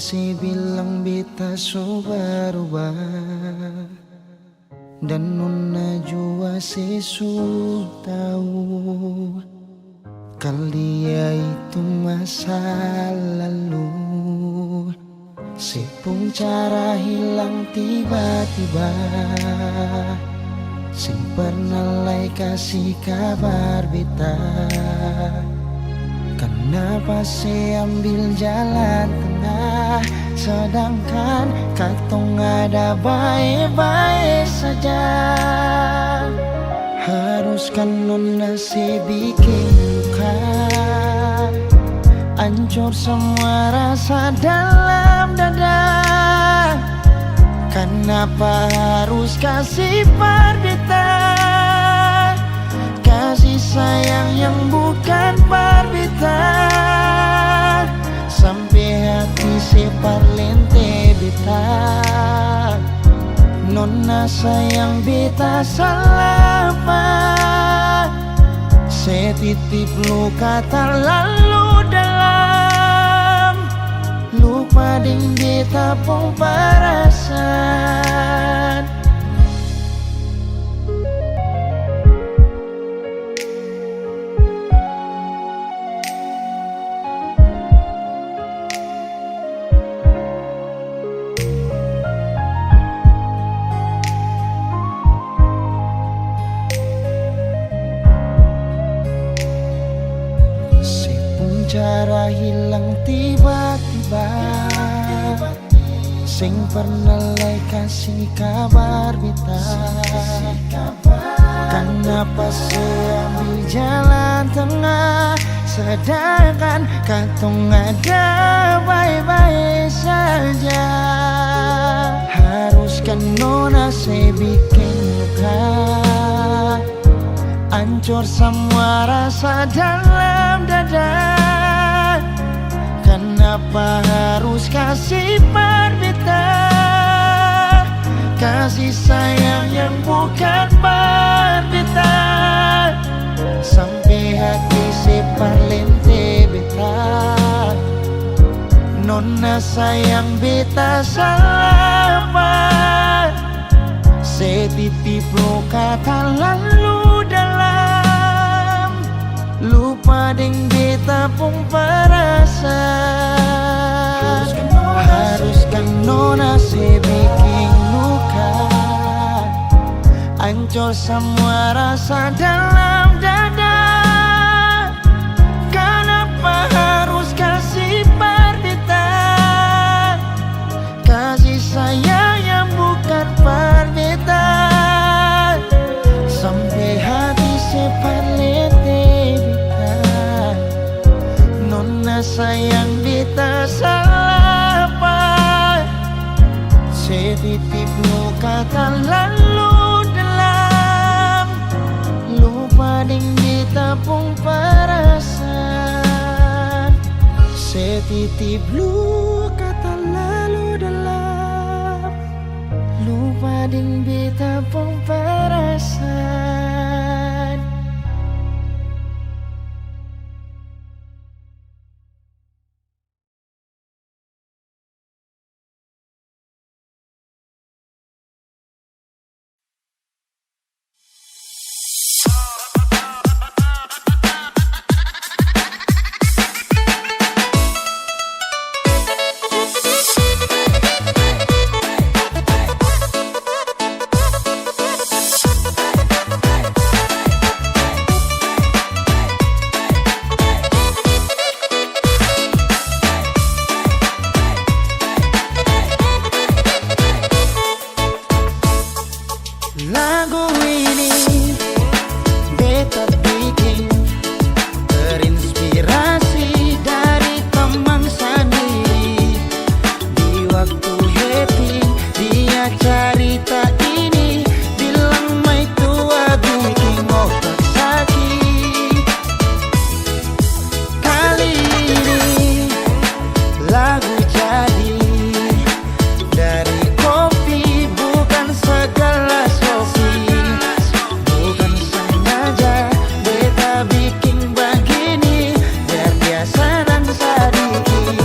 masih bilang beta so berubah, dan nona jua sesu tahu kalau dia itu masa lalu. Sepung cara hilang tiba-tiba, sing pernah lai kasih kabar beta. Kenapa saya ambil jalan tengah, sedangkan katong ada baik-baik saja. Haruskan nona si bikin luka, hancur semua rasa dalam dada. Kenapa harus kasih parbita, kasih sayang yang bukan parbita, sampai hati separlente beta. Nona sayang beta salah apa, setitip luka terlalu dalam, lupa ding beta pun perasaan. Cara hilang tiba-tiba, sing pernah lai kasih kabar beta. Kenapa saya ambil jalan tengah, sedangkan katong ada baik-baik saja. Haruskan nona saya bikin luka, hancur semua rasa dalam dada. Kenapa harus kasih parbita, kasih sayang yang bukan parbita, sampai hati separlente beta. Nona sayang beta salah apa, setitip luka terlalu dalam, lupa ding beta pun perasaan. Haruskan nona sebikin luka, hancur semua rasa dalam dada. Kenapa harus kasih parbita, kasih sayang yang bukan parbita, sampai hati separlente beta. Nona sayang beta salah apa, setitip luka terlalu dalam, lupa ding beta pun perasaan. Setitip luka terlalu dalam, lupa ding beta pun perasaan. Lagu ini beta bikin terinspirasi dari teman sendiri. Di waktu happy dia cerita ini, bilang mai tua bikin otak sakit. Kali ini lagu jadi dari kopi, bukan segelas kopi. Bukan sengaja beta bikin begini, biar biasa dan sedikit.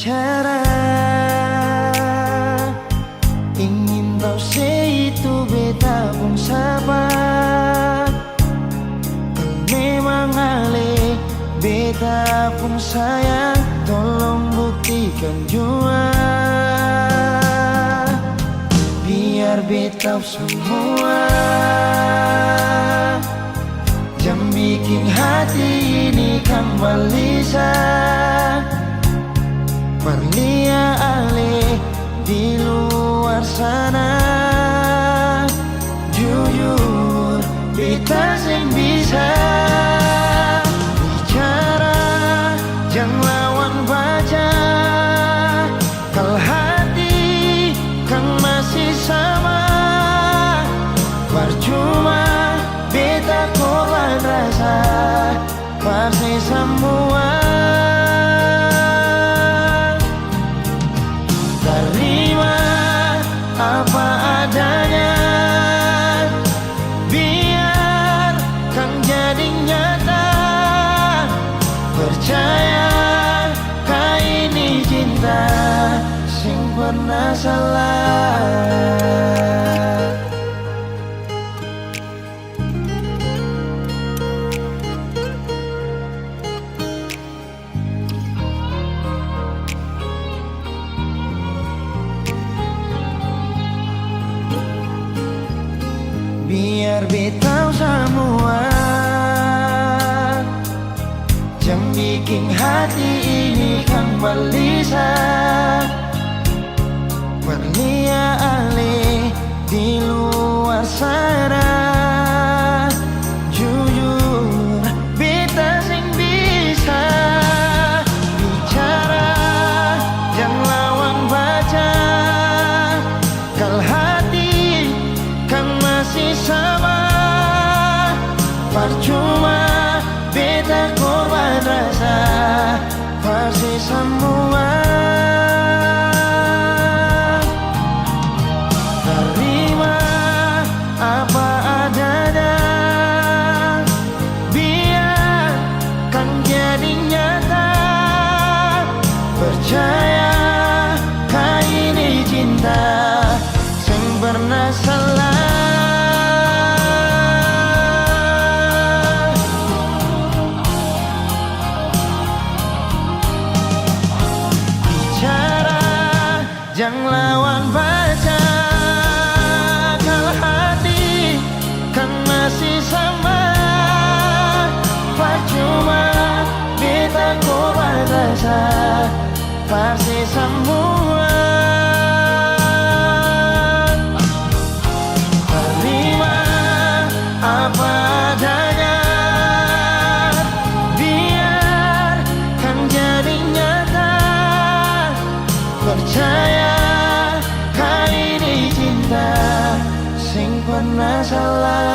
bicara, ingin tahu itu beta pun sabar. Memang ale beta pun sayang, tolong buktikan jua. Biar beta semua jangan bikin hati ini kembali Perlia ale di luar sana. Jujur beta sing bisa bicara, jangan lawan baca. Kalau hati kan masih sama, percuma beta korban rasa pasti semua. Terima apa adanya, biar kan jadi nyata. Percaya kau ini cinta sing pernah salah. Biar beta semua jangan bikin hati ini kembali Perlia ale di luar sana. Jujur beta sing bisa bicara, jangan lawan baca. Kalau hati kan masih sama, percuma beta korban rasa pasti semua. Terima apa adanya, biar kan jadi nyata. Percaya kau ini cinta sing pernah salah. Jangan lawan baca, kalau hati kan masih sama. Percuma beta korban rasa pasti semua. Terima apa adanya, biar kan jadi nyata. Percaya kau ini cinta sing pernah salah.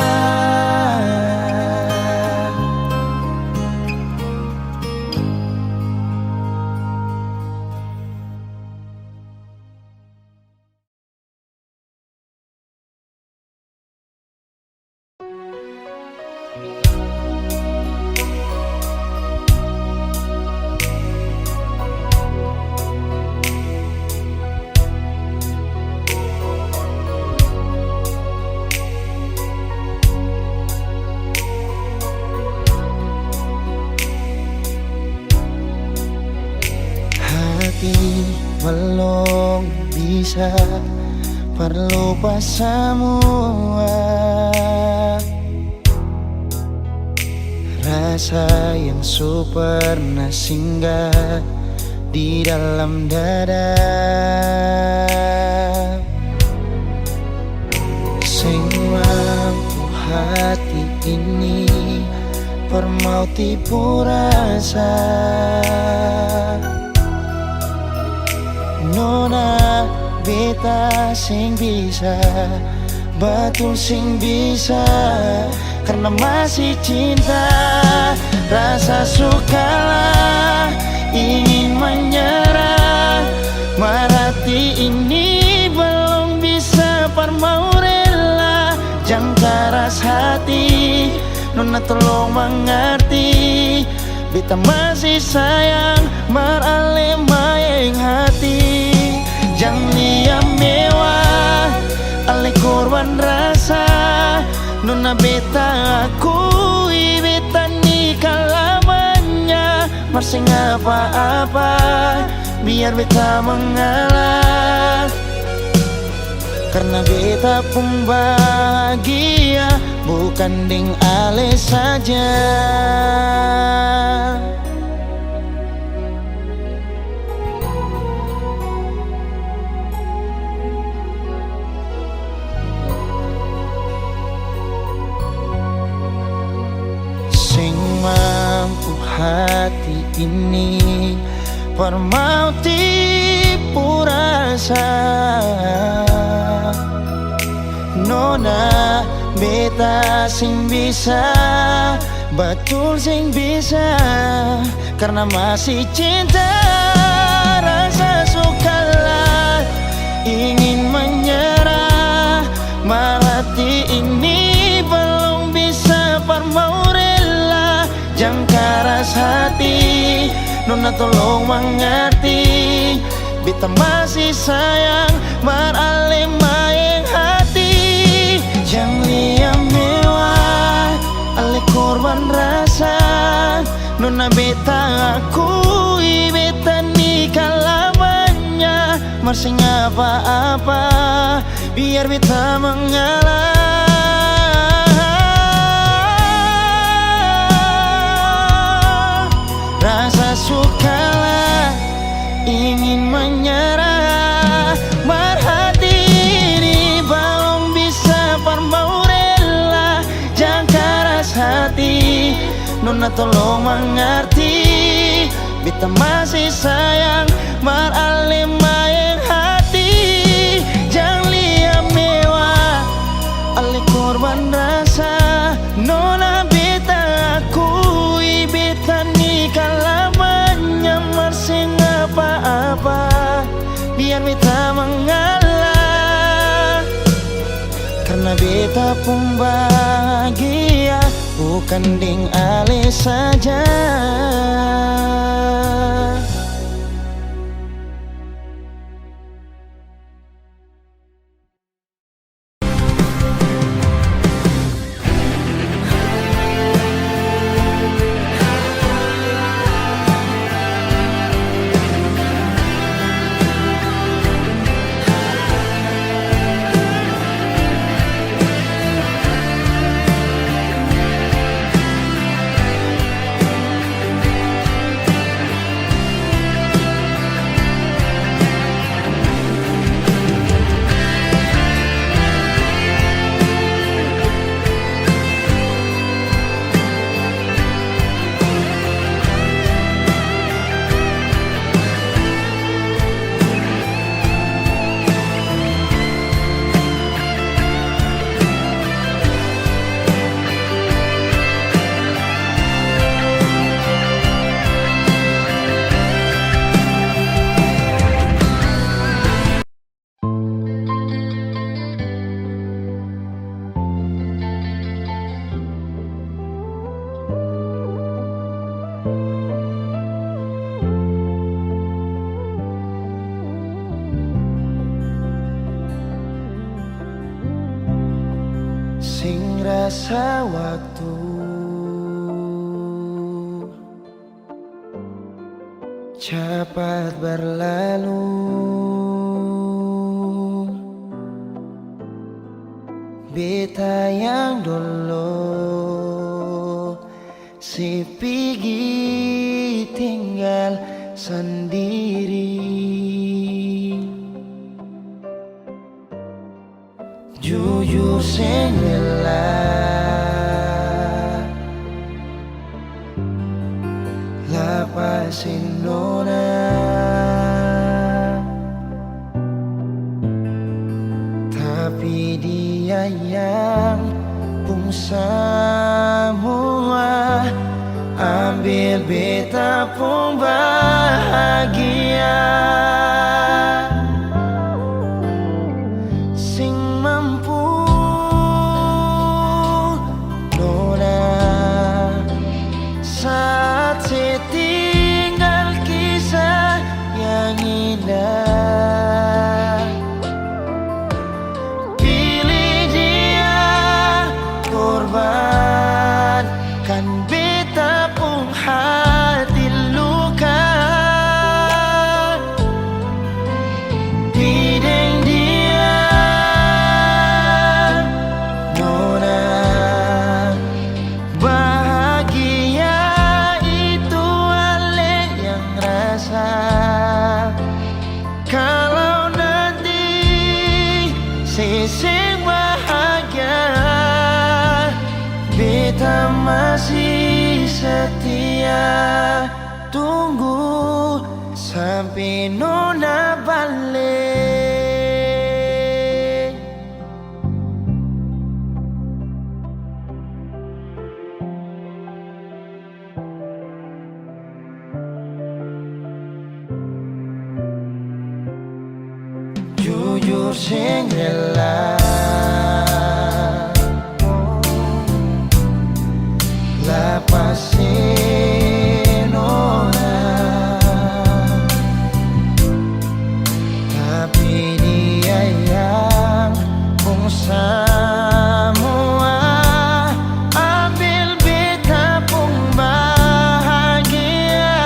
Belum bisa perlupa semua rasa yang pernah singgah di dalam dada. Sing mampu hati ini permau tipu rasa. Nona beta sing bisa, betul sing bisa, karena masih cinta. Rasa sukalah ingin menyerah, merati ini belum bisa permau rela. Jangan keras hati, Nona tolong mengerti, beta masih sayang marale maeng hati. Jang liam mewah ale korban rasa, nona beta akui beta nikah lamanya. Masih apa-apa biar beta mengalah, karena beta pun bahagia bukan deng ale saja. Sing mampu hati ini permau tipu rasa, nona beta sing bisa, betul sing bisa, karena masih cinta. Rasa sukalah ingin menyerah, marati ini belum bisa parmau rela. Jangan keras hati, nona tolong mengerti, beta masih sayang marale maeng hati. Jangan liam mewah ale korban rasa, nona beta akui beta nikah lamanya. Masih apa-apa biar beta mengalah, rasa sukalah ingin menyerah, marhati ini belum bisa parmau rela. Jangan keras hati, nona tolong mengerti, beta masih sayang marale maeng hati. Jangan liam mewah ale korban rasa, nona beta akui beta nikah lamanya. Masih apa-apa biar beta mengalah, karena beta pun bahagia bukan deng ale saja. Sing rasa waktu cepat berlalu, beta yang dulu si pigi tinggal sendiri. Jujur sing lepasin nona, tapi dia yang pun semua ambil beta pun bahagia. Sing mampu nona saat tunggu sampai nona balik. Jujur sing rela lepasin orang, tapi dia yang pun semua ambil beta pun bahagia.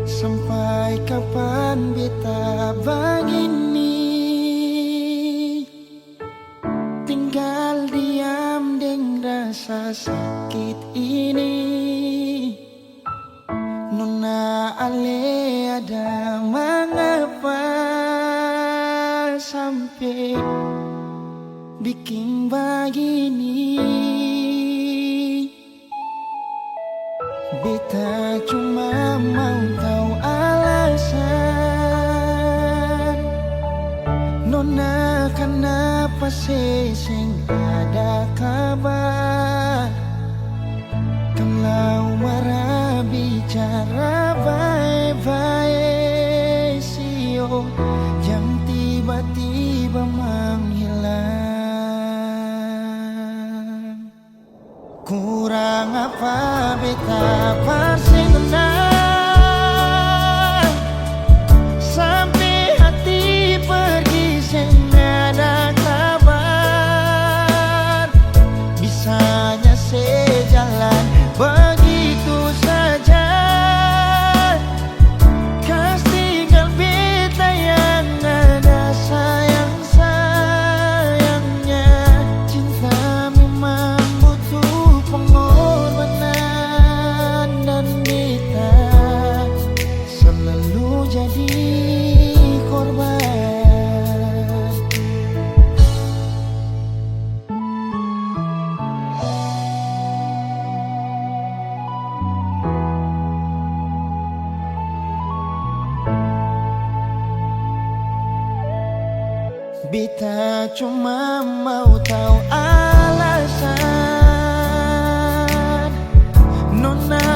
Sampai kapan beta begini, tinggal diam dengan rasa sakit ini. Nona ale ada mengapa sampai bikin begini. Beta cuma mau tahu alasan Nona kenapa sing ada kabar. Kalau marah bicara baik-baik sio yang tiba-tiba menghilang. Kurang apa beta pasti tenang sampai hati pergi sing ada kabar. Bisanya sejalan begitu saja, kas tinggal beta yang ada sayang-sayangnya. Cinta memang butuh pengorbanan dan beta selalu jadi korban. Beta cuma mau tahu alasan Nona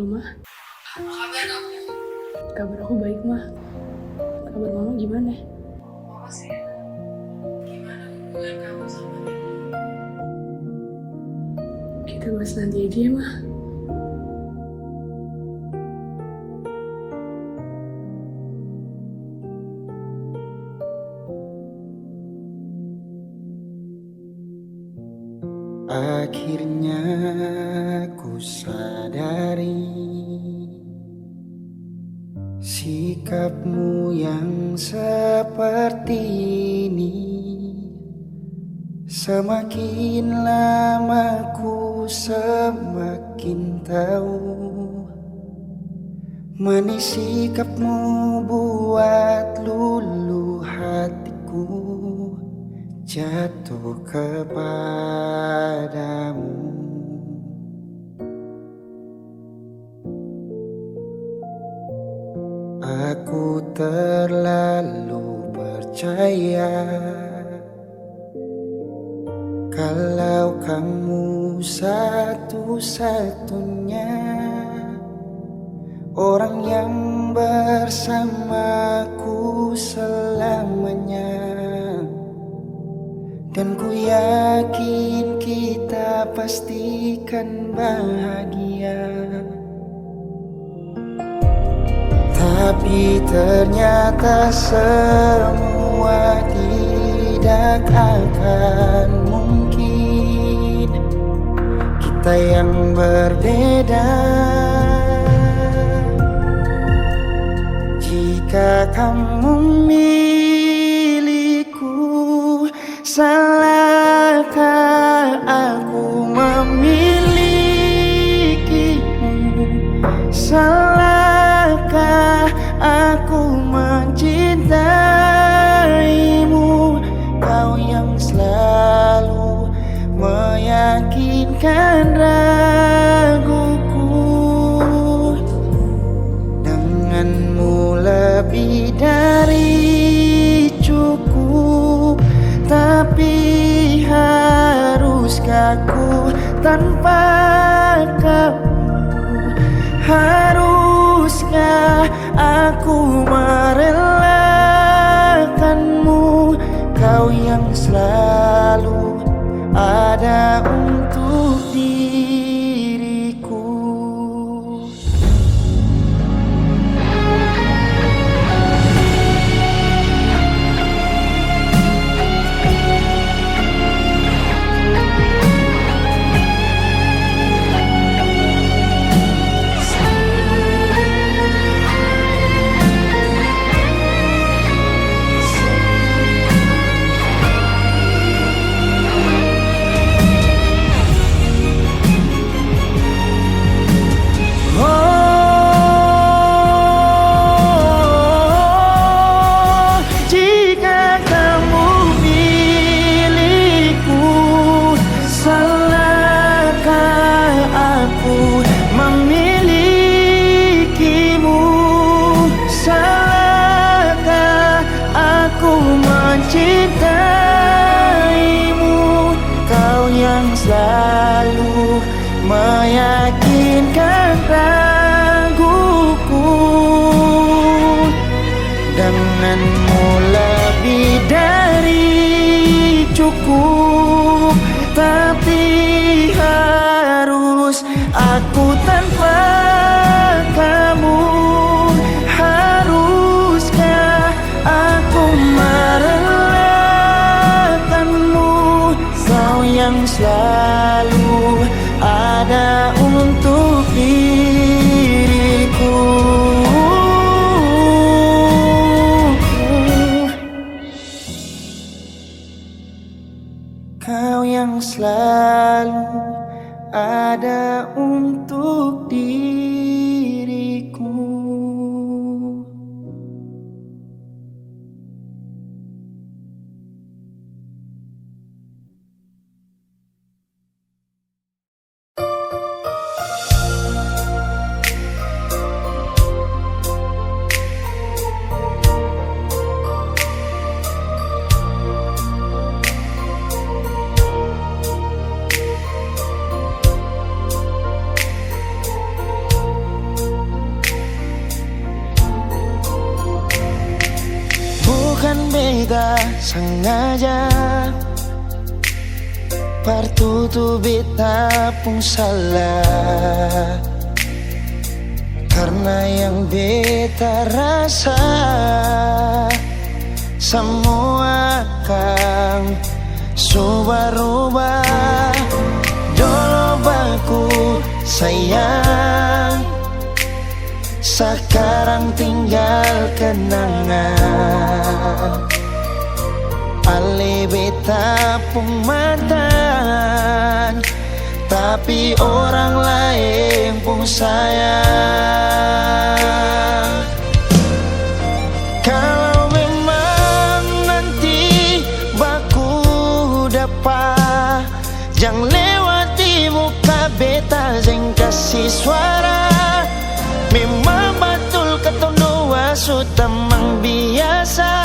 Halo, Mah. Apa kabar kamu? Kabar aku baik, Mah. Kabar Mama gimana? Mama sih. Gimana hubungan kamu sama dia? Kita bahas nanti aja ya, Mah. Akhirnya ku sadari sikapmu yang seperti ini. Semakin lama ku semakin tahu, manis sikapmu buat luluh hatiku jatuh kepadamu. Aku terlalu percaya kalau kamu satu-satunya orang yang bersamaku selamanya. Dan ku yakin kita pastikan bahagia. Tapi ternyata semua tidak akan mungkin. Kita yang berbeda. Jika kamu milikku, salahkah aku memilikimu? Salahkah aku mencintaimu? Kau yang selalu meyakinkan raguku. Denganmu lebih dari cukup. Tapi haruskah ku tanpa kamu? Haruskah aku merelakanmu? Kau yang selalu ada untuk diriku. Mencintaimu, kau yang selalu meyakinkan raguku. Denganmu lebih dari cukup. Tapi harus aku tanpa kamu? Haruskah aku merelakanmu? Kau yang selalu ada untuk diriku. Kau yang selalu ada untuk diriku. sengaja partutu beta pun salah, karena yang beta rasa semua akan subah-rubah. Dulu baku sayang, sekarang tinggal kenangan. Ale beta pun mantan, tapi orang lain pun sayang. Kalau memang nanti baku dapat, jangan lewati muka beta, jangan kasih suara. Memang betul ketemu dua sutamang biasa,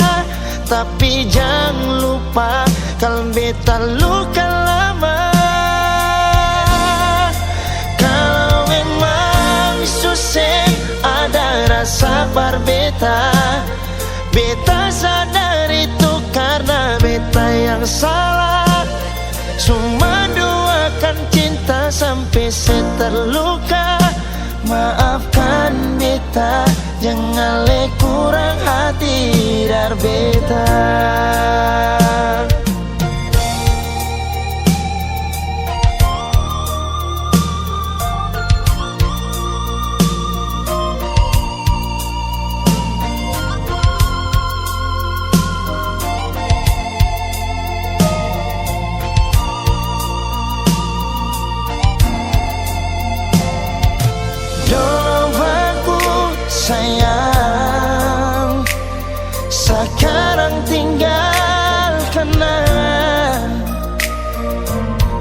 tapi jangan lupa kalau beta luka lama. Kalau memang susah ada rasa berbeta, beta sadar itu karena beta yang salah. Cuma duakan cinta sampai terluka. Maafkan beta, jangan le kurang hati dar beta. Sayang, sekarang tinggal kenangan.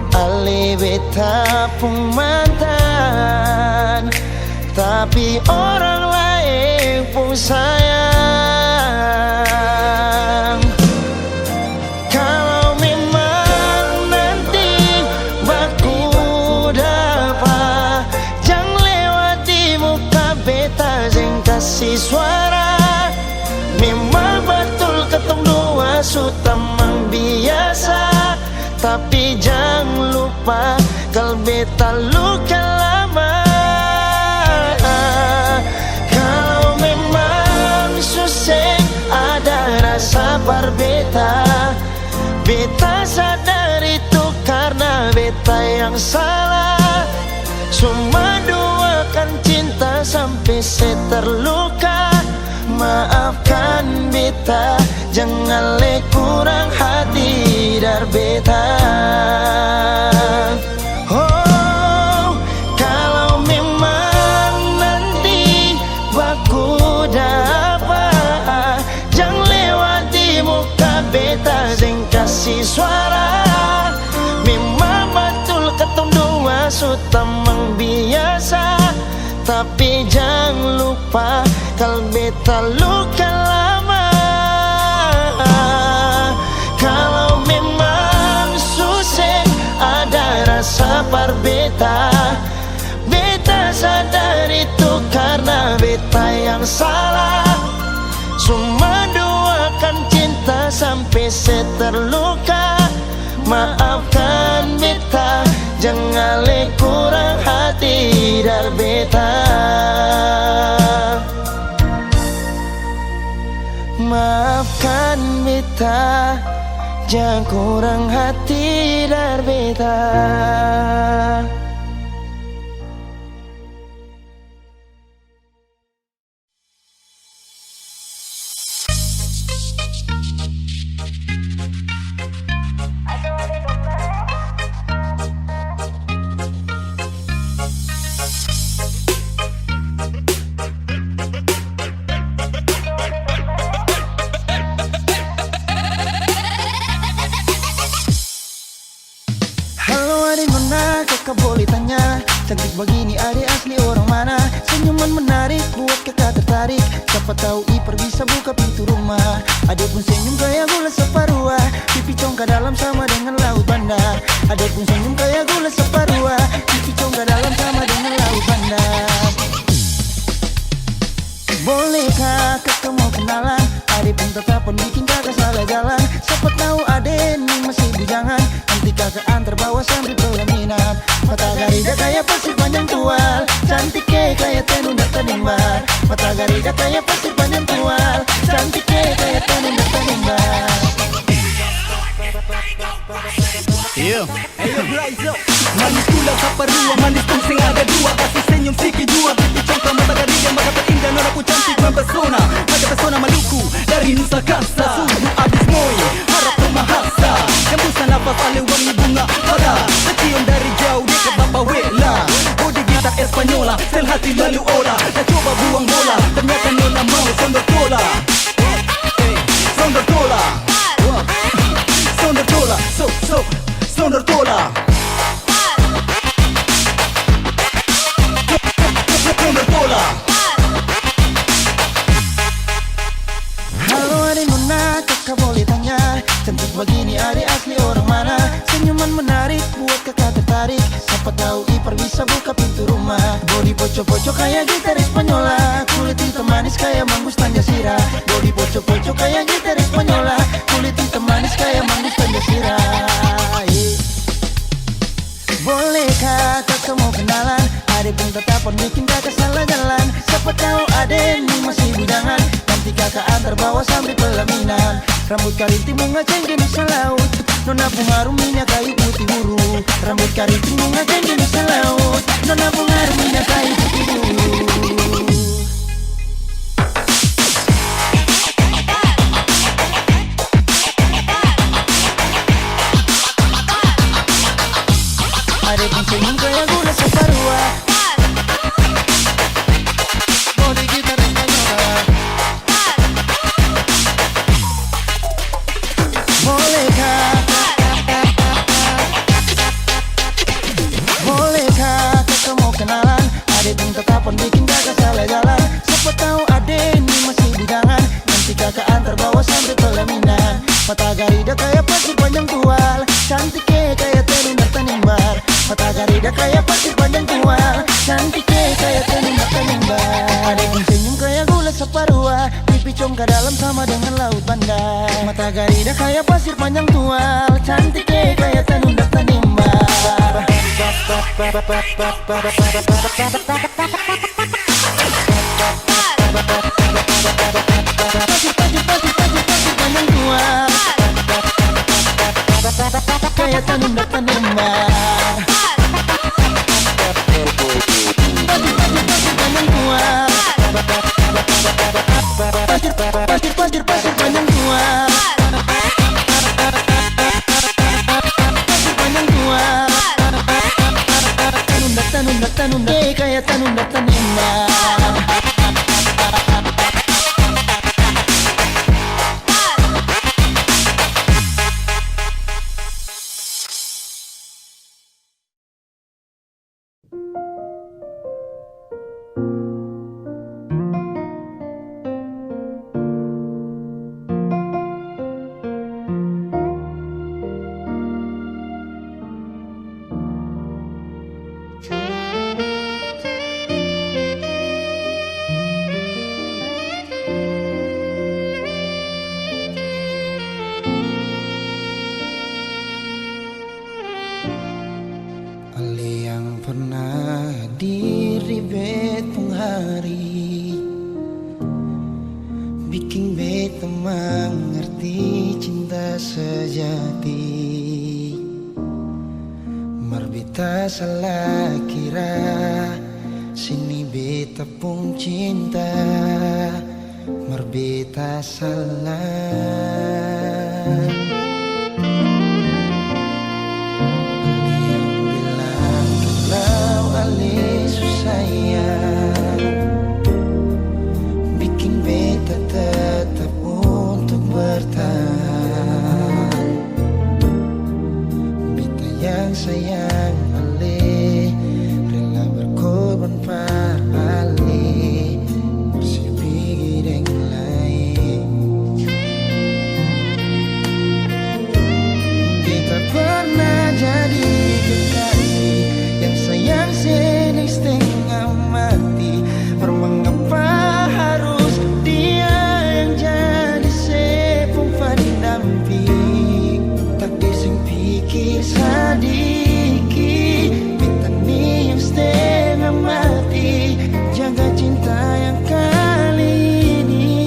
Ale beta pun mantan, tapi orang lain pun sayang. Kalau memang nanti baku dapat, jangan lewati muka beta, jangan kasih suara. Memang betul ketemu dua sutamang biasa, tapi jangan lupa kalau beta luka lama. Kalau memang susah ada rasa berbeta, beta sadar itu karena beta yang salah. Cuma duakan cinta sampai terluka. Maafkan beta, jangan le kurang hati dar beta. Oh, kalau memang nanti baku dapat, jangan lewati muka beta, jangan kasih suara. Memang betul ketemu dua sutamang biasa, tapi jangan lupa kalau beta luka lama. Kalau memang susah ada rasa berbeta, beta sadar itu karena beta yang salah. Cuma duakan cinta sampai terluka. Maafkan beta, jangan le kurang hati dar beta. Maafkan beta, jangan kurang hati dar beta. Kakak boleh tanya, cantik begini adik asli orang mana? Senyuman menarik buat kakak tertarik. Siapa tahu Ipar bisa buka pintu rumah. Adik pun senyum kayak gula separuh, pipi congkak dalam sama dengan laut bandar. Adik pun senyum kayak gula separuh, pipi congkak dalam sama dengan laut bandar. Bolehkah kakak mau kenalan? Ade pun tetap bikin kakak salah jalan. Siapa tahu ade ini masih bujangan, nanti kakak antar bawa sambil pelaminan. Mata garida kayak pasir panjang tual, cantik kayak tenun dan tenimbar. Mata garida kayak pasir panjang tual, cantik kayak tenun dan tenimbar. Yeah. Manis pula kaparua, manis pun sing ada dua. Kasih senyum si kedua, pipi congkak mata garida, mata terindah noraku cantik mempesona. Mata pesona Maluku dari Nusa Kasa, suhu abis moy, harap memahasa. Hembusan nafas ale wangi bunga pada, tercium dari jauh dia ke Bapawela. Bodi gitar Espanyola, sel hati lalu olah. Dah coba buang bola, ternyata nona mau sondor tola. Sondor tola, sondor tola, sondor tola. Sondor tola. Halo adik nona, kakak boleh tanya, cantik begini adik asli orang mana? Senyuman menarik buat kakak tertarik, siapa tahu ipar bisa buka pintu rumah. Body poco-poco kayak gitar Espanyola, kulit hitam manis kayak manggus tanja sirah. Body poco-poco kayak gitar Espanyola, kulit hitam manis kayak manggus tanja sirah. Bolehkah kakak mau kenalan? Ade pun tetapan bikin kakak salah jalan. Siapa tahu ade ini masih bujangan, nanti kakak antar bawa sambil pelaminan. Rambut karinting bunga cengkeh Nusa Laut, nona pengaruh minyak kayu putih buru. Rambut karinting bunga cengkeh Nusa Laut, nona pengaruh minyak kayu putih buru. Ade pun senyum kayak gula separua, body gitar Espanyola. Bolehkah kakak mau kenalan? Ade pun tetapan bikin kakak salah jalan. Siapa tahu ade ini masih bujangan, nanti kakak antar bawa sampai pelaminan. Mata garida kayak pasir panjang tual, cantik kayak tenun dan tenimbar. Mata garida kayak pasir panjang tual, cantik kayak tenun dan tenimbar. Ade pun senyum kayak gula separua, pipi congkak dalam sama dengan laut Banda. Mata garida kayak pasir panjang tual, cantik kayak tenun dan tenimbar. Pasir panjang tual, kayak tenun dan tenimbar. Pasir panjang tual, pasir panjang tual, pasir panjang tual, tenun kayak tenun dan tenimbar. Ale yang pernah hadir di betung hari, bikin beta mengerti cinta sejati. Marbita salah kira, sini beta pun cinta. Marbita salah. Sayang, bikin beta tetap untuk bertahan. Beta yang sayang ale, rela berkorban par ale, bersih yang lain. Beta pernah jadi kekasih yang sayang setengah mati. Mengapa harus dia yang jadi pikir sedikit, pitani yang setengah mati, jaga cinta yang kali ini.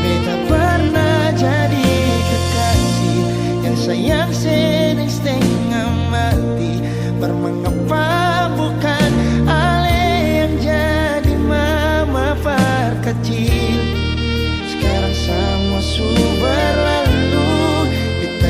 Beta pernah jadi kekasih yang sayang sedang setengah mati, bermengapa bukan ale yang jadi mama perkecil. Sekarang semua sudah berlalu, kita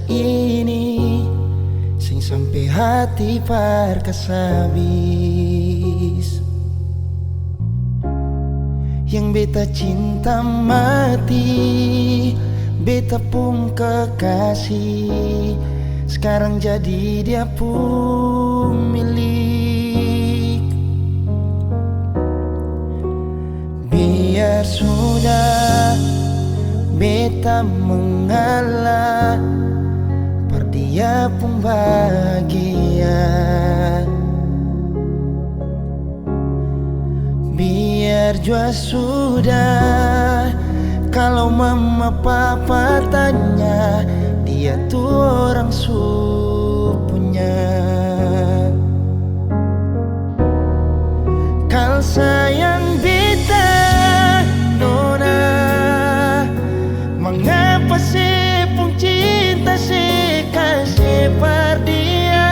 ini sing sampai hati parkasabis. Yang beta cinta mati, beta pun kekasih, sekarang jadi dia pun milik. Biar sudah beta mengalah, per dia pun bahagia. Biar jua sudah, kalau mama papa tanya, dia tuh orang supunya. Kal sayang beta nona, mengapa sih pun cinta sih kasih par dia?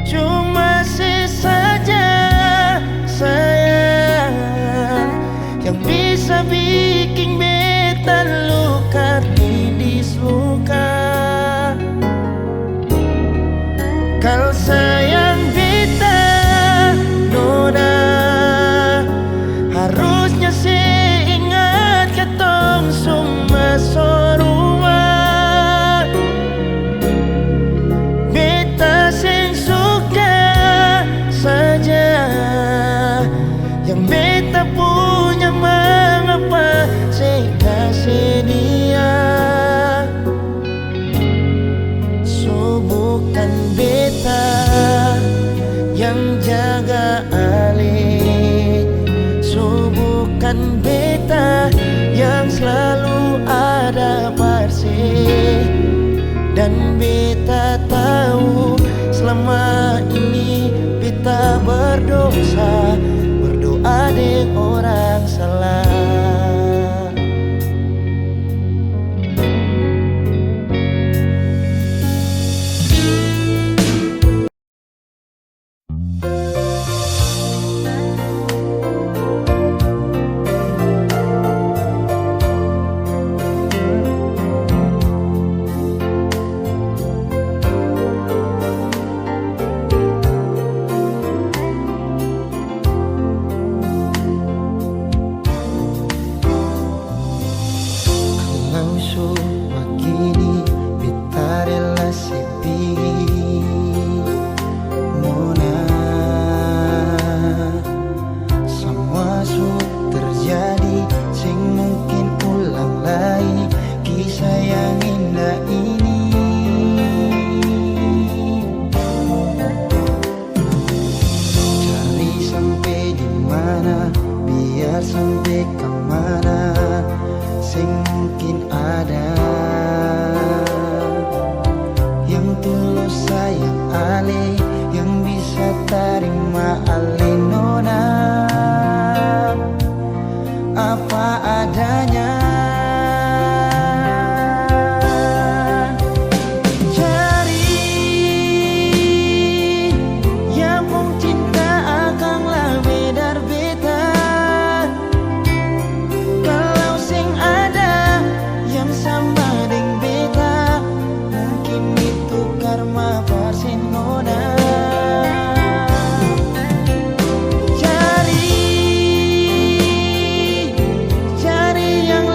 Cuma sih saja sayang yang bisa bikin beta luka tidis luka. Kalau sayang beta nona, harusnya sih ingat ketong semua sorua. Beta sing suka saja yang beta punya, mengapa saya kasih dia? So bukan beta yang jaga ale, so bukan beta yang selalu ada parse. Dan beta tahu selama ini beta berdosa, berdoa deng orang salah. So begini beta relasi nona, semua su terjadi sing mungkin ulang lagi kisah yang indah ini. Cari sampai di mana, biar sampai kemana, sing mungkin ada yang tulus sayang ale, yang bisa terima ale nona apa adanya. Cari yang pun cinta akanglah bedar beta. Kalau sing ada yang sama deng beta, mungkin itu karma Barcelona. Cari yang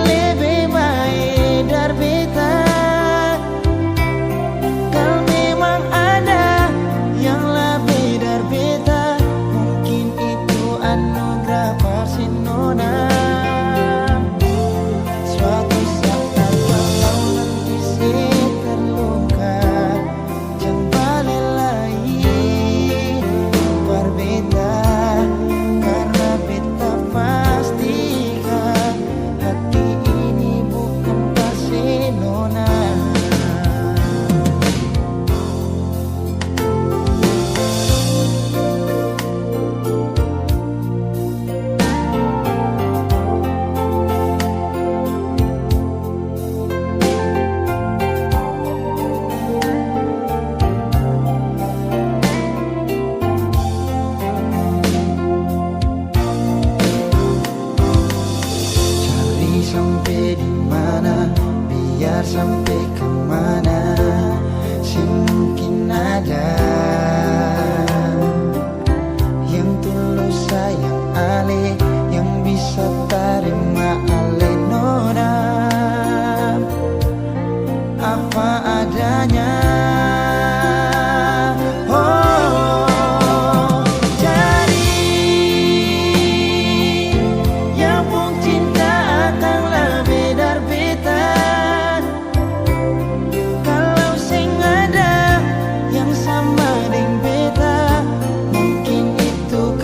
sampai kemana sih mungkin ada yang tulus sayang ale, yang bisa terima ale nona apa adanya.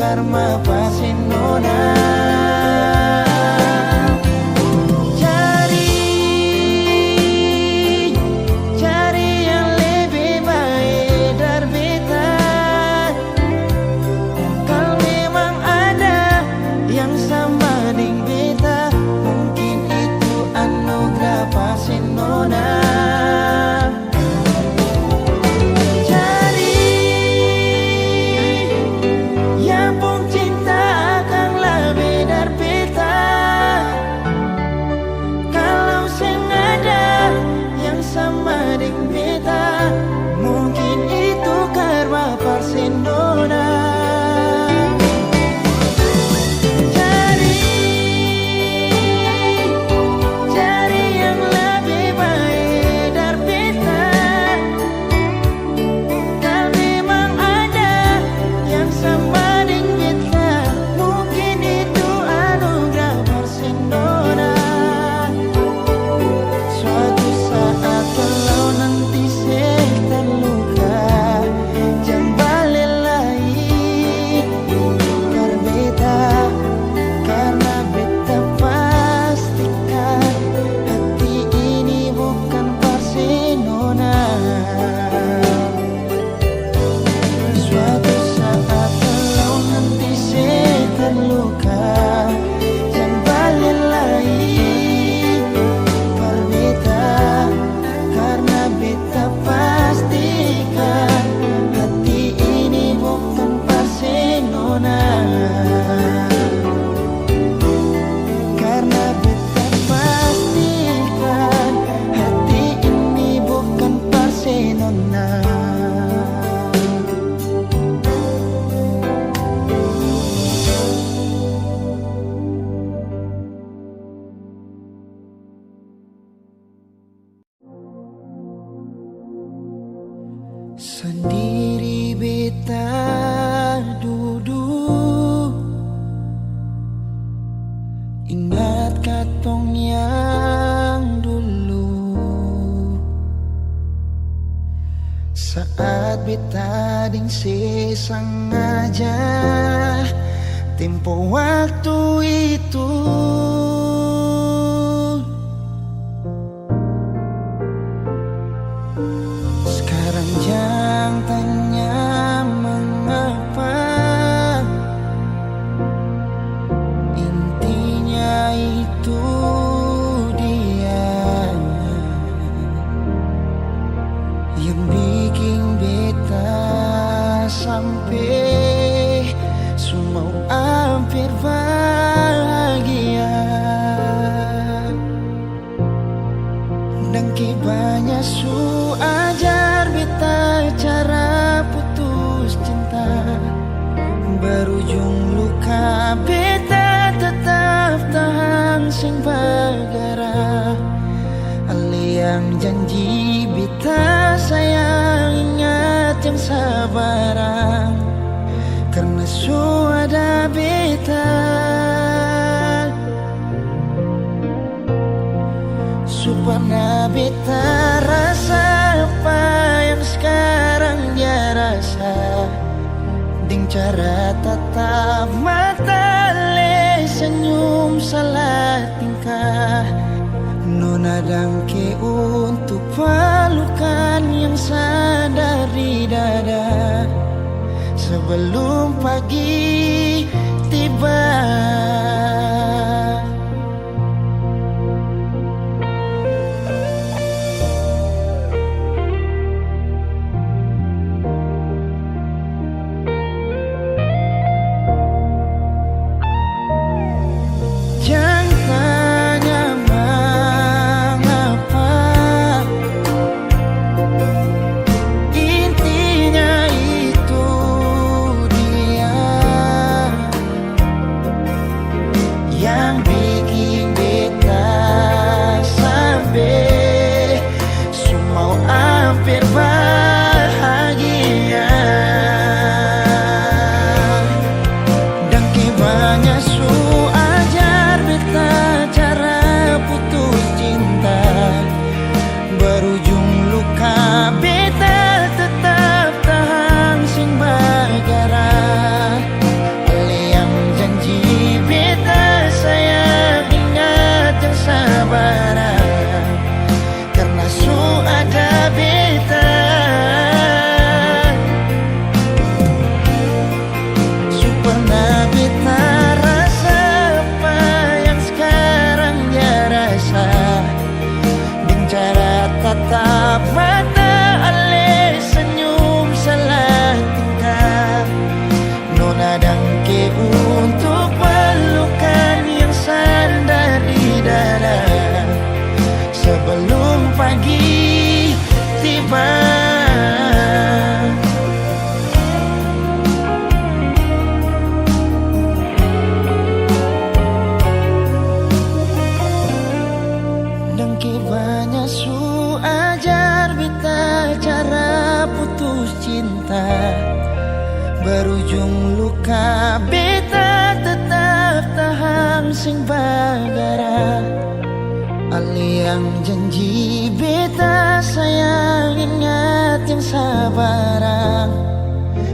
Karma pasti nona cari yang lebih baik dari beta. Kalau memang ada yang sama dengan beta, mungkin itu anugerah pasti nona. Sendiri beta duduk, ingat katong yang dulu, saat beta ding sengaja tempo waktu itu. Jangan tanya mengapa, intinya itu dia yang bikin beta sampai semua hampir bahagia. Dan banyak su ajar beta cara putus cinta, berujung luka beta tetap tahan sing bagara. Ale yang janji beta sayang, ingat yang sabaran, karena su ada beta. Supaya beta rasa apa yang sekarang dia rasa, ding cara tatap mata le senyum salah tingkah. Nona dangke untuk pelukan yang sadari dada sebelum pagi tiba. Jangan tanya mengapa, mata berujung luka. Beta tetap tahan sing bagara aliang janji beta sayang ingat yang sabarang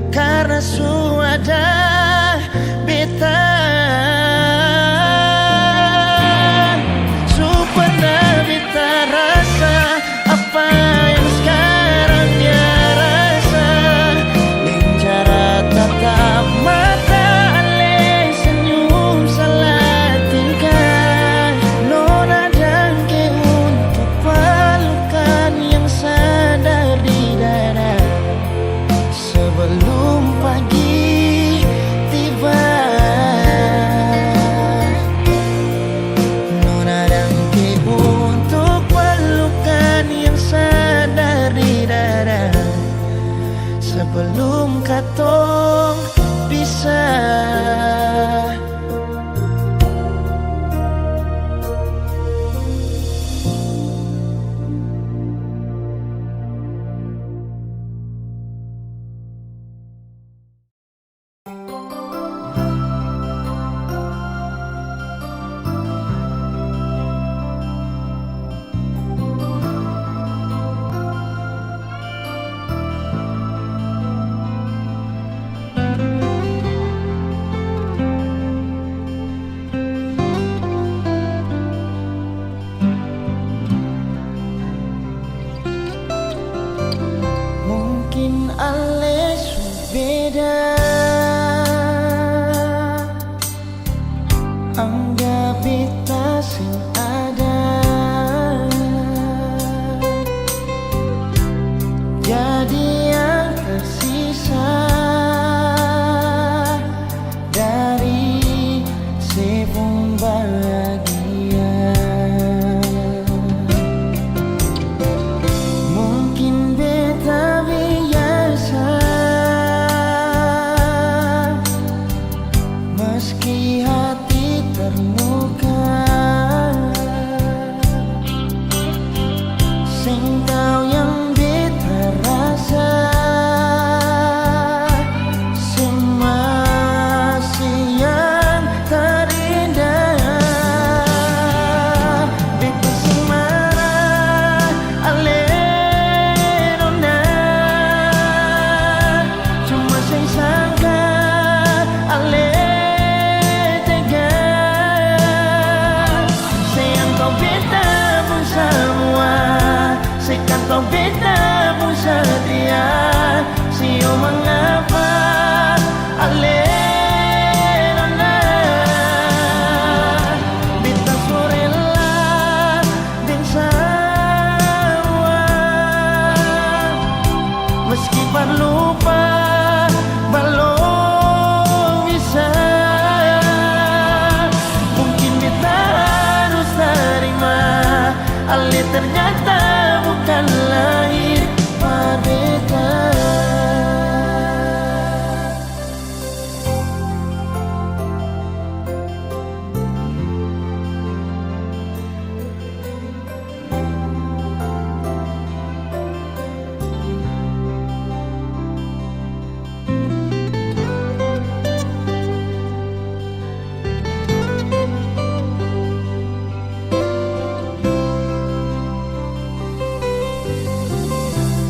karena sudah beta supaya beta rasa apa yang sekarang dia rasa dengan cara tatap mata ale senyum salah tingkah nona dangke untuk pelukan yang sadar di dada sebelum pagi tiba. Nona dangke untuk pelukan yang sadar di dada sebelum katong pisah. Mungkin ale su beda anggap beta sing ada jadi yang tersisa dari sepung bahagia. Mungkin beta biasa meski hati terluka sing tahu yang beta rasa sing masih yang terindah. Beta sing marah ale nona cuma sing sangka ale tega sayang kau beta pun semua sekan kau beta pun setia sio mengapa ale nona beta sorella dan sawa meski lupa belum bisa. Mungkin beta harus terima ale ternyata bukan lahir pada beta.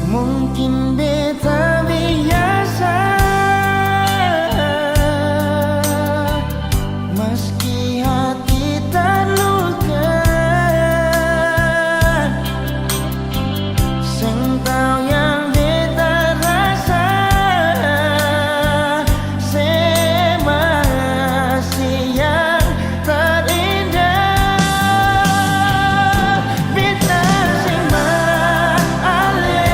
Mungkin beta biasa meski hati terluka sing tahu yang beta rasa se masih yang terindah. Beta sing ale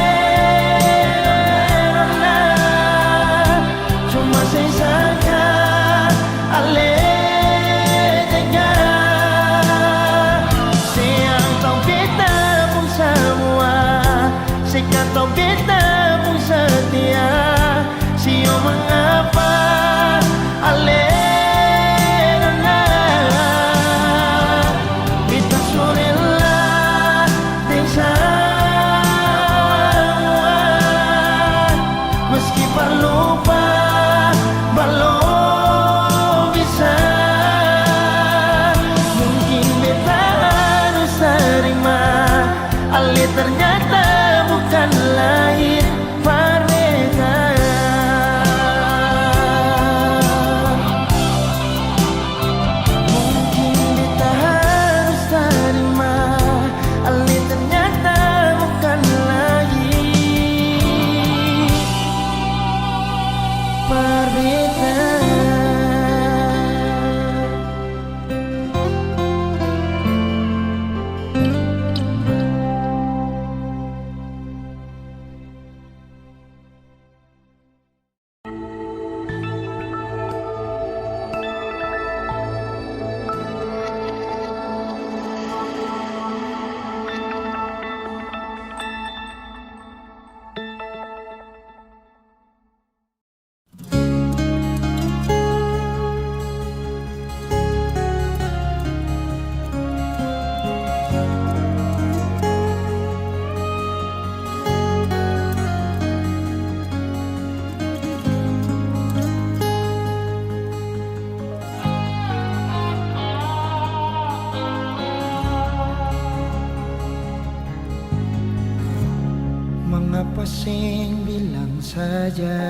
Apa sing bilang saja,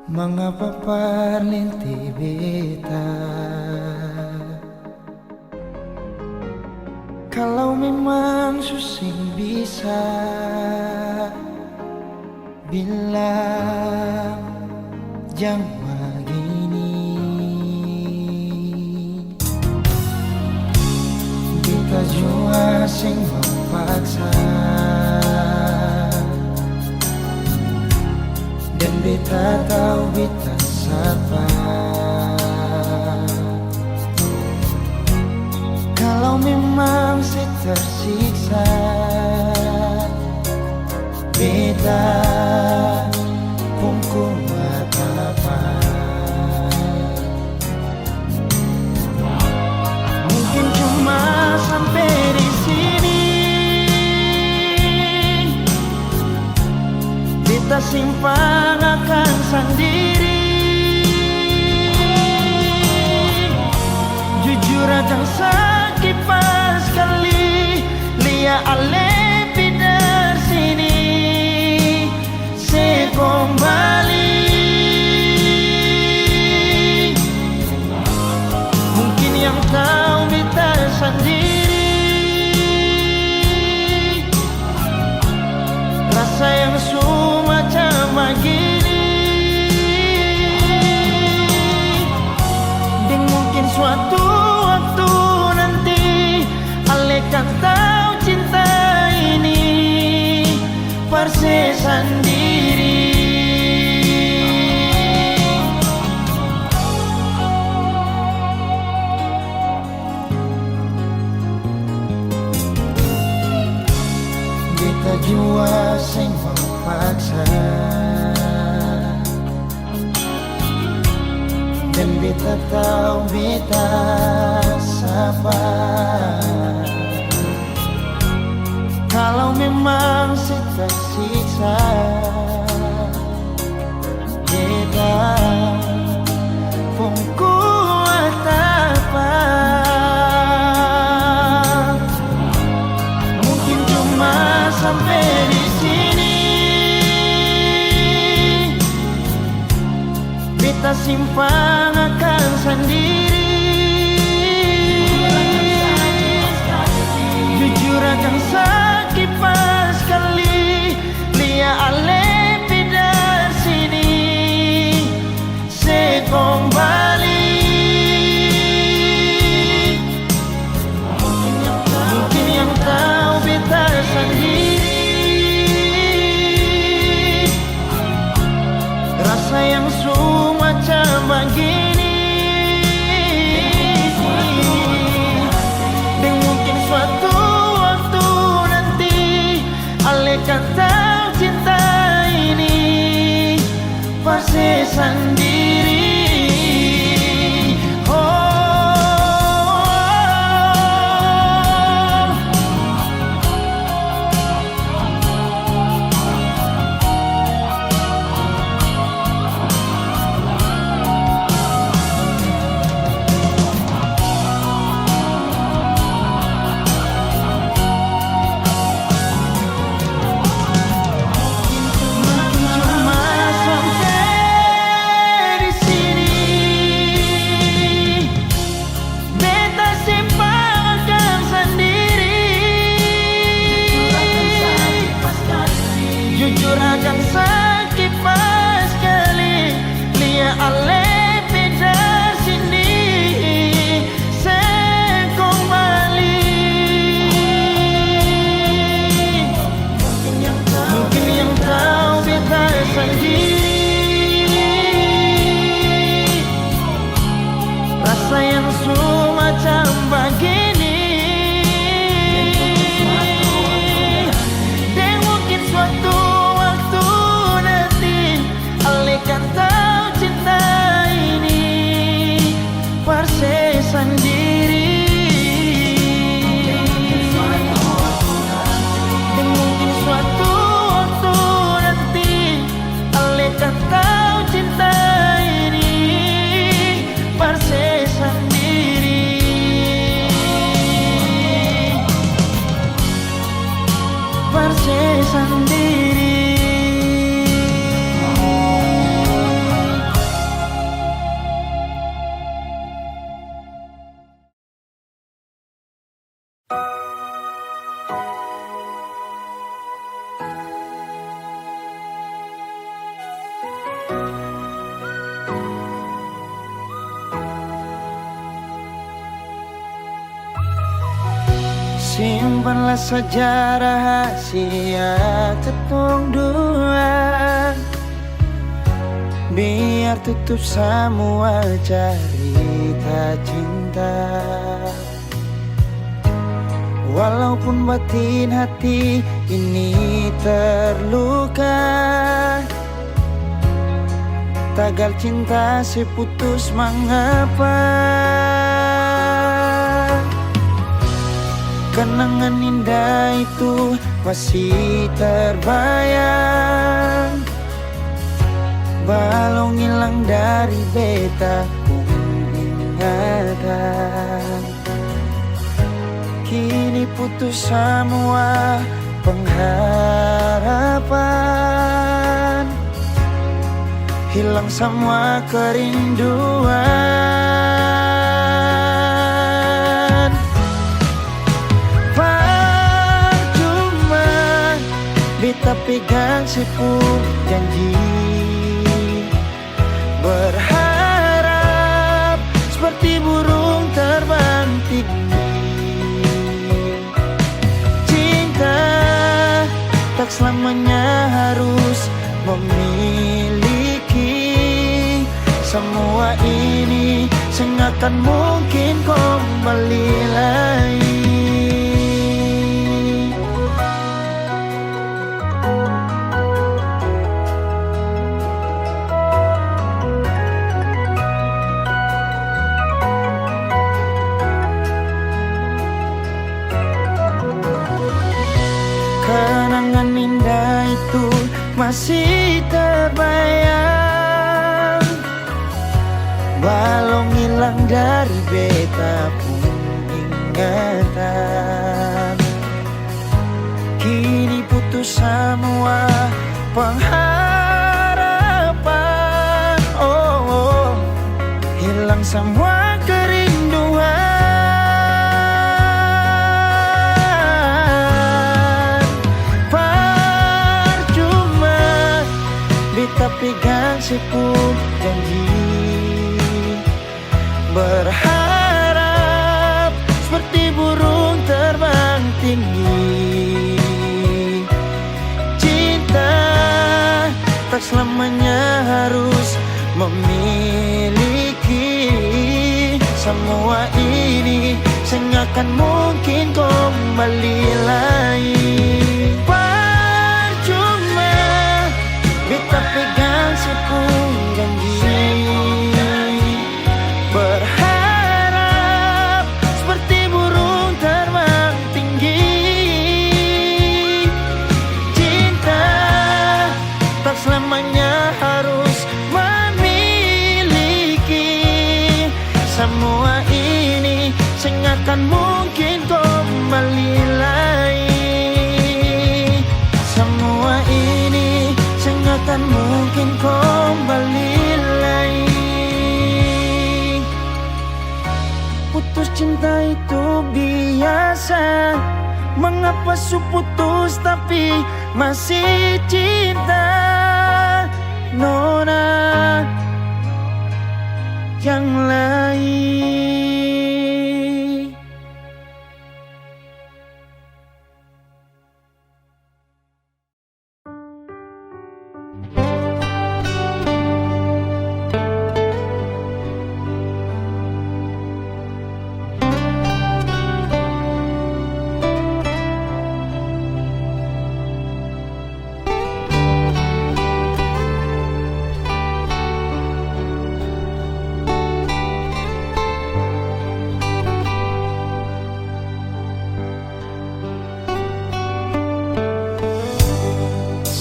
mengapa parlinti beta? Kalau memang susing bisa bilang jangan begini, kita jua sing memaksa dan beta tahu beta siapa. Kalau memang saya tersiksa, beta pun kuat apa. Mungkin cuma sampai di sini, beta simpang akan sendiri. Jujur akan sakit pas kali lia ale pindah sini, saya kembali. Mungkin yang tahu beta sendiri, rasa yang semacam begini. Dan mungkin suatu waktu nanti ale kan tahu cinta ini persis sendiri. Beta jua sing memaksa dan beta tahu beta siapa. Kalau memang saya tersiksa, beta pun kuat apa. Mungkin cuma sampai di sini, beta simpang akan sendiri. Jujur akan sakit pas kali lia ale pindah sini, saya kembali. Mungkin yang tahu beta sendiri, rasa yang semacam begini. Dan mungkin suatu waktu nanti ale kan tahu cinta ini pasti sendiri. Jujur akan sakit pas kali lia ale pindah sini, saya kembali. Mungkin yang tahu beta sendiri, rasa yang semacam begini. Dan mungkin suatu waktu nanti ale kan tahu cinta ini persis sendiri. Dan mungkin suatu waktu nanti ale kan tahu cinta ini persis sendiri. Simpanlah saja rahasia ketong dua, biar tutup semua cerita cinta. Walaupun batin hati ini terluka, tagal cinta seputus mengapa. Kenangan indah itu masih terbayang, balong hilang dari beta pun ingatan. Kini putus semua pengharapan, hilang semua kerinduan. Percuma beta pegang sepuk janji, berharap seperti burung terbang tinggi. Tak selamanya harus memiliki semua ini, sengakan mungkin kembali lagi. Kenangan indah itu masih terbayang, balong hilang dari beta pun ingatan. Kini putus semua pengharapan, oh, hilang semua kerinduan. Pegang sepuk janji, berharap seperti burung terbang tinggi. Cinta tak selamanya harus memiliki semua ini, sengakan mungkin kembali lagi. Beta pegang sepuk janji, berharap seperti burung terbang tinggi. Cinta tak selamanya harus memiliki semua ini, sengakan mungkin kembali lagi. Semua ini sengakan mungkin kembali lagi. Putus cinta itu biasa, mengapa putus tapi masih cinta. Nona yang lain.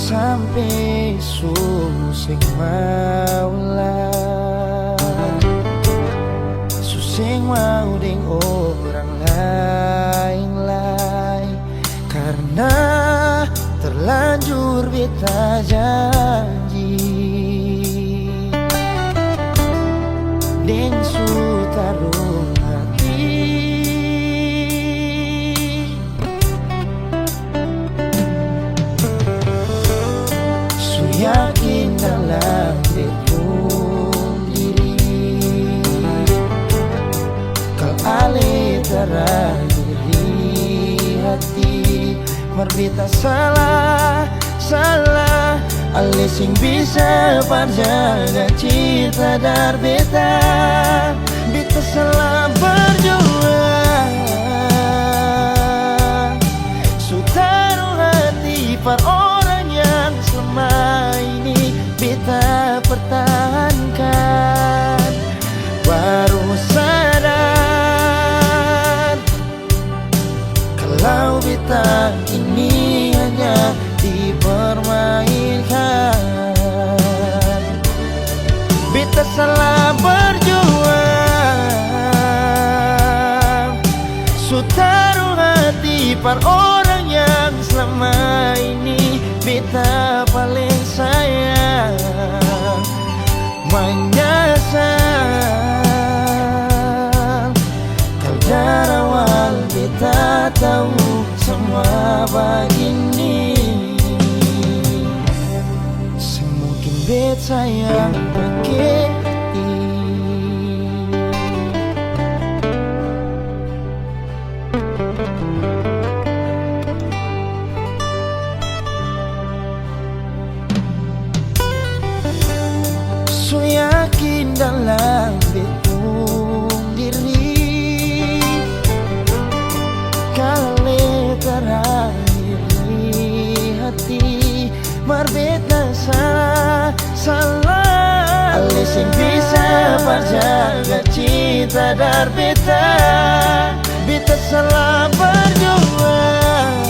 Sampai susing maulah, susing mau ding orang lain-lain, karena terlanjur beta janji ding sutarung hati. Yakin dalam betul diri, kau ale terakhiri Marbita salah, salah Ale sing bisa parjaga cita dar beta. Beta salah berjuang, sutaruh hati par orang yang selama ini beta pertahankan. Baru sadar kalau beta ini hanya dipermainkan. Beta salah berjuang, sutaruh hati par orang yang selama ini beta paling sayang. Menyesal kau darawal beta tahu semua begini. Semungkin beta yang pakai so yakin dalam betung diri. Kali terakhir di hati marbeta salah, salah Ale sing bisa parjaga cita dar beta. Beta salah berjuang,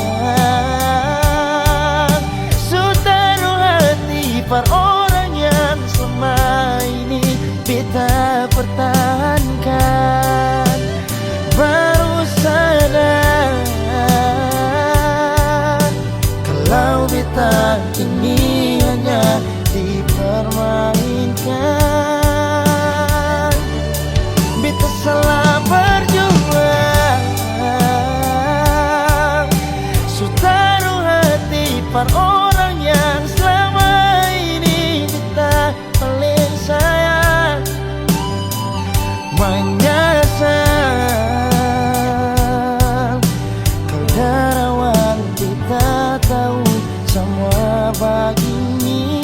sutaruh hati par orang yang selama ini beta pertahankan. Baru sadar kalau beta ini hanya dipermainkan. Beta salah berjuang, sutaruh hati par orang yang selama ini beta paling sayang. Menyesal kau darawal beta tahu semua begini.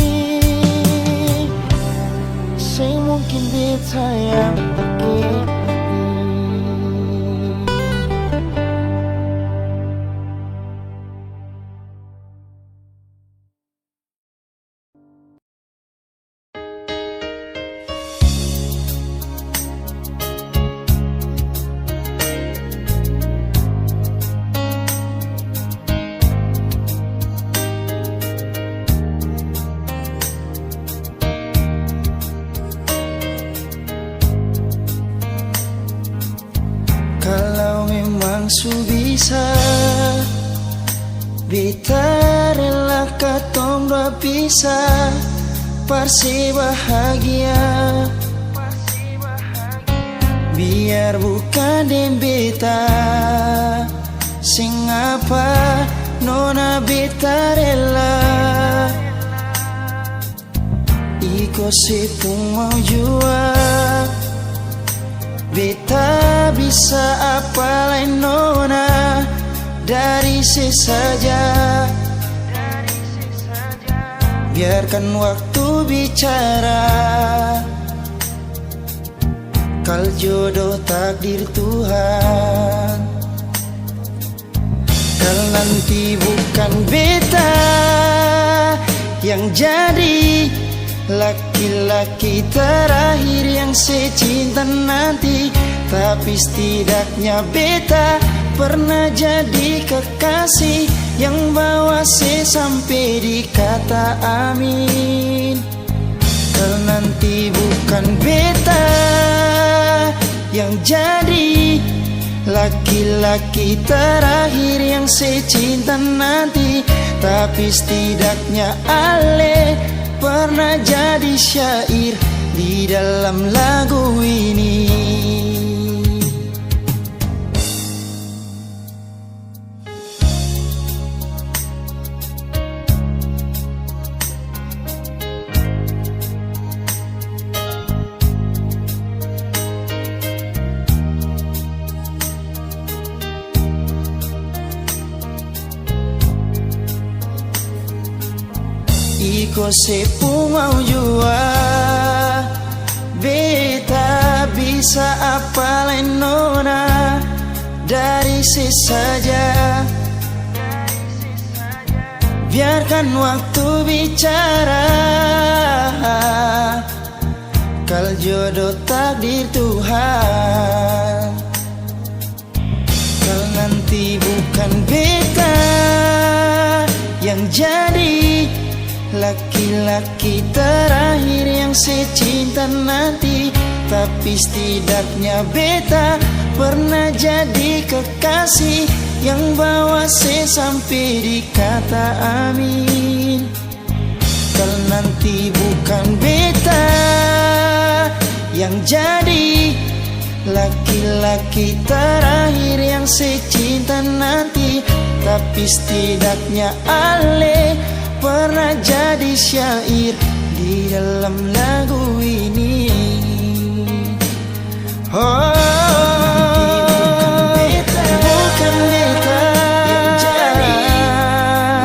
Saya mungkin beta yang begini. Kalau memang su bisa, beta rela katong dua pisah, parsi bahagia. Biar bukan dem beta, sing apa nona beta rela. Iko sipung mau jual, beta bisa apa lain nona dari sesaja. Biarkan waktu bicara, kal jodoh takdir Tuhan. Kal nanti bukan beta yang jadi laki-laki terakhir yang secinta nanti, tapi setidaknya beta pernah jadi kekasih yang bawa se sampai di kata amin. Kalau nanti bukan beta yang jadi laki-laki terakhir yang secinta nanti, tapi setidaknya ale pernah jadi syair di dalam lagu ini. Iko sepung mau jua beta bisa apa lain nona dari saja. Biarkan waktu bicara, kal jodoh takdir Tuhan. Kal nanti bukan beta yang jadi laki-laki terakhir yang secinta nanti, tapi setidaknya beta pernah jadi kekasih yang bawa saya sampai di kata amin. Kalau nanti bukan beta yang jadi laki-laki terakhir yang secinta nanti, tapi setidaknya ale pernah jadi syair di dalam lagu ini. Oh, bukan beta yang jadi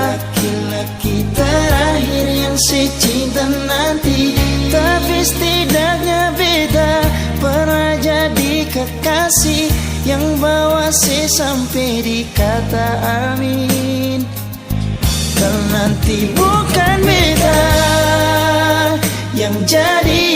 laki-laki terakhir yang secinta nanti, tapi setidaknya beta pernah jadi kekasih yang bawa saya sampai di kata amin. Kalau nanti bukan beta yang jadi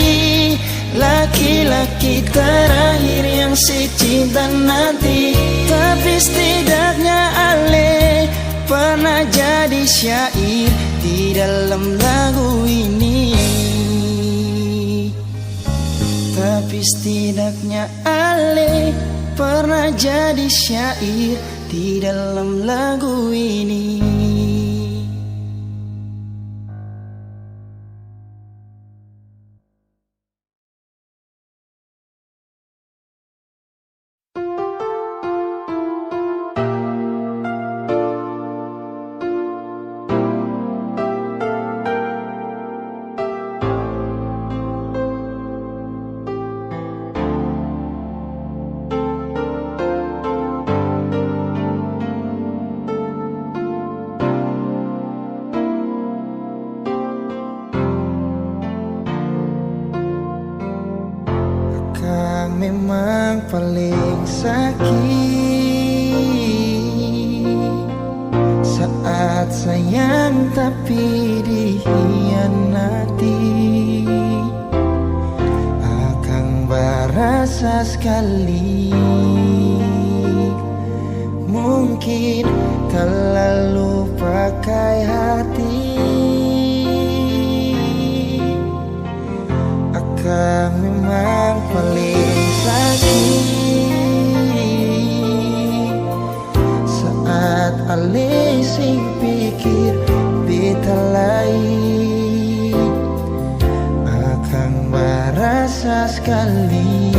laki-laki terakhir yang secinta nanti, tapi setidaknya ale pernah jadi syair di dalam lagu ini. Tapi setidaknya ale pernah jadi syair di dalam lagu ini. Memang paling sakit saat sayang tapi dikhianati. Akang berasa sekali, mungkin terlalu pakai hati. Akang memang paling saat ale sing pikir beta lain. Akang berasa sekali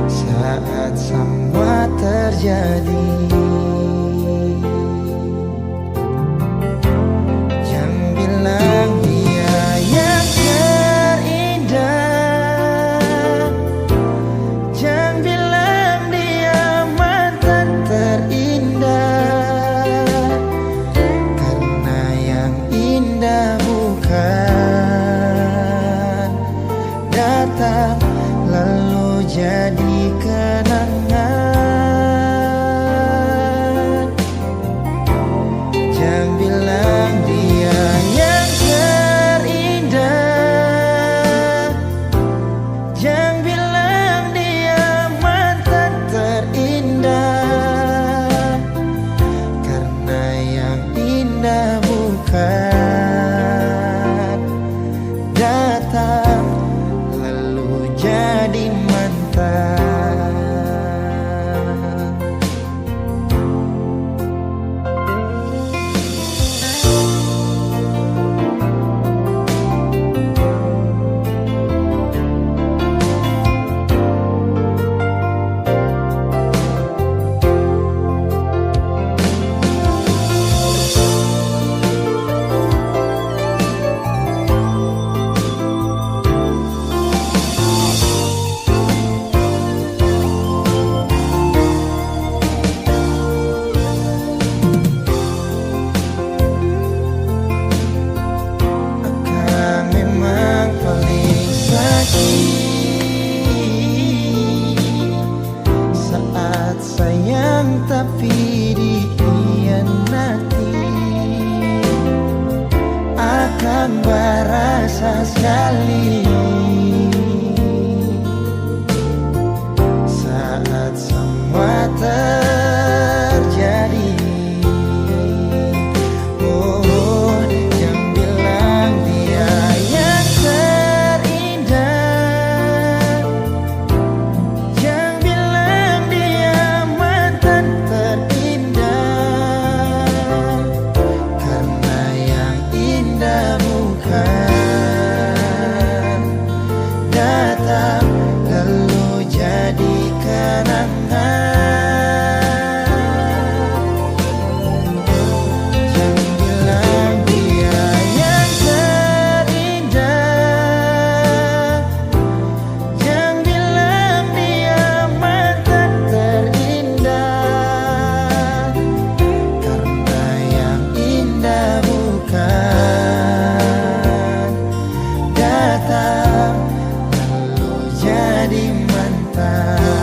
saat semua terjadi. Jangan bilang dia yang lalu jadi kenangan. Jangan bilang dia yang terindah, jangan bilang dia mantan terindah, karena yang indah bukan datang jadi mantan. jadi mantan.